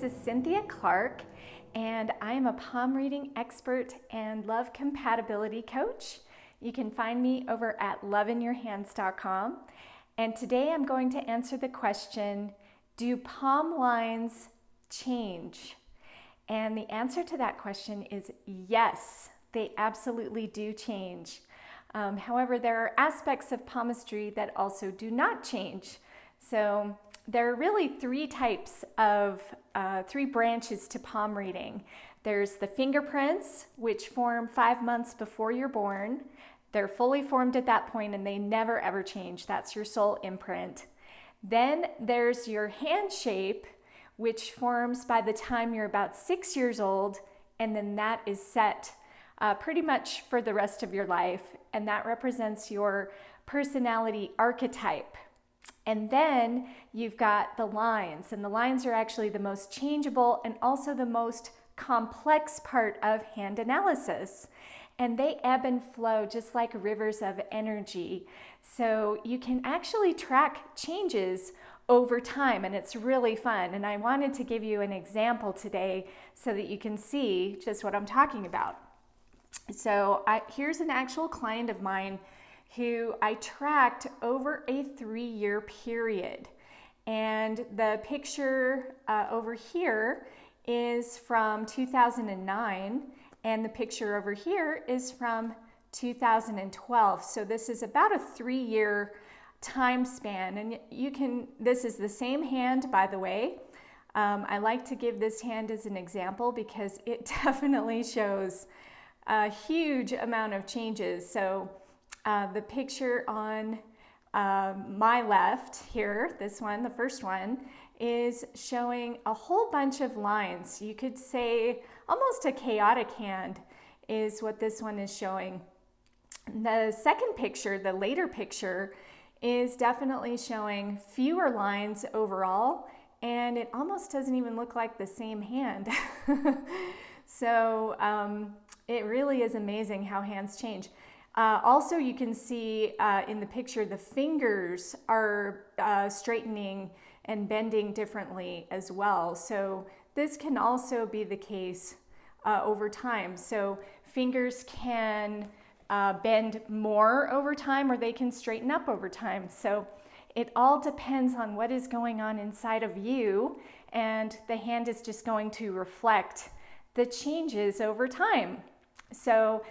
this is Cynthia Clark, and I am a palm reading expert and love compatibility coach. You can find me over at loveinyourhands.com. And today I'm going to answer the question, do palm lines change? And the answer to that question is yes, they absolutely do change. However, there are aspects of palmistry that also do not change. So there are really three types of, three branches to palm reading. There's the fingerprints, which form 5 months before you're born. They're fully formed at that point and they never ever change. That's your soul imprint. Then there's your hand shape, which forms by the time you're about 6 years old, and then that is set pretty much for the rest of your life, and that represents your personality archetype. And then you've got the lines, and the lines are actually the most changeable and also the most complex part of hand analysis. And they ebb and flow just like rivers of energy. So you can actually track changes over time, and it's really fun. And I wanted to give you an example today so that you can see just what I'm talking about. So here's an actual client of mine who I tracked over a 3-year period. And the picture over here is from 2009, and the picture over here is from 2012. So this is about a 3-year time span. And this is the same hand, by the way. I like to give this hand as an example because it definitely shows a huge amount of changes. So the picture on my left here, this one, the first one, is showing a whole bunch of lines. You could say almost a chaotic hand is what this one is showing. The second picture, the later picture, is definitely showing fewer lines overall, and it almost doesn't even look like the same hand. So it really is amazing how hands change. Also, you can see in the picture the fingers are straightening and bending differently as well. So this can also be the case over time. So fingers can bend more over time, or they can straighten up over time. So it all depends on what is going on inside of you, and the hand is just going to reflect the changes over time. So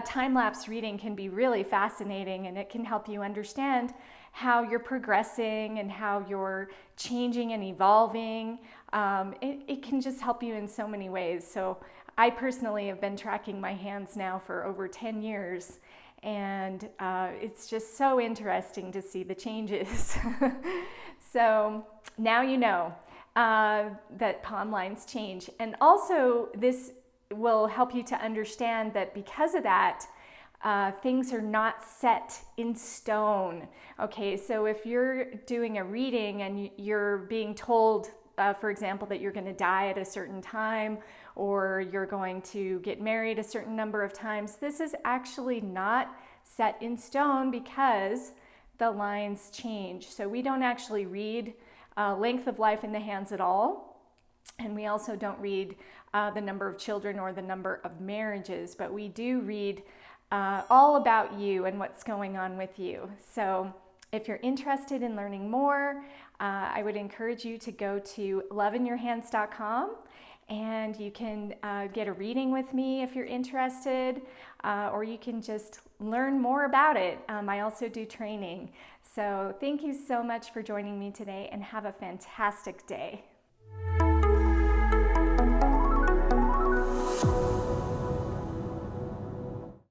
time-lapse reading can be really fascinating, and it can help you understand how you're progressing and how you're changing and evolving. It can just help you in so many ways. So I personally have been tracking my hands now for over 10 years, and it's just so interesting to see the changes. So now you know that palm lines change. And also this will help you to understand that because of that, things are not set in stone. Okay, so if you're doing a reading and you're being told, for example, that you're going to die at a certain time, or you're going to get married a certain number of times, this is actually not set in stone because the lines change. So we don't actually read length of life in the hands at all. And we also don't read the number of children or the number of marriages, but we do read all about you and what's going on with you. So if you're interested in learning more, I would encourage you to go to loveinyourhands.com, and you can get a reading with me if you're interested, or you can just learn more about it. I also do training. So thank you so much for joining me today, and have a fantastic day.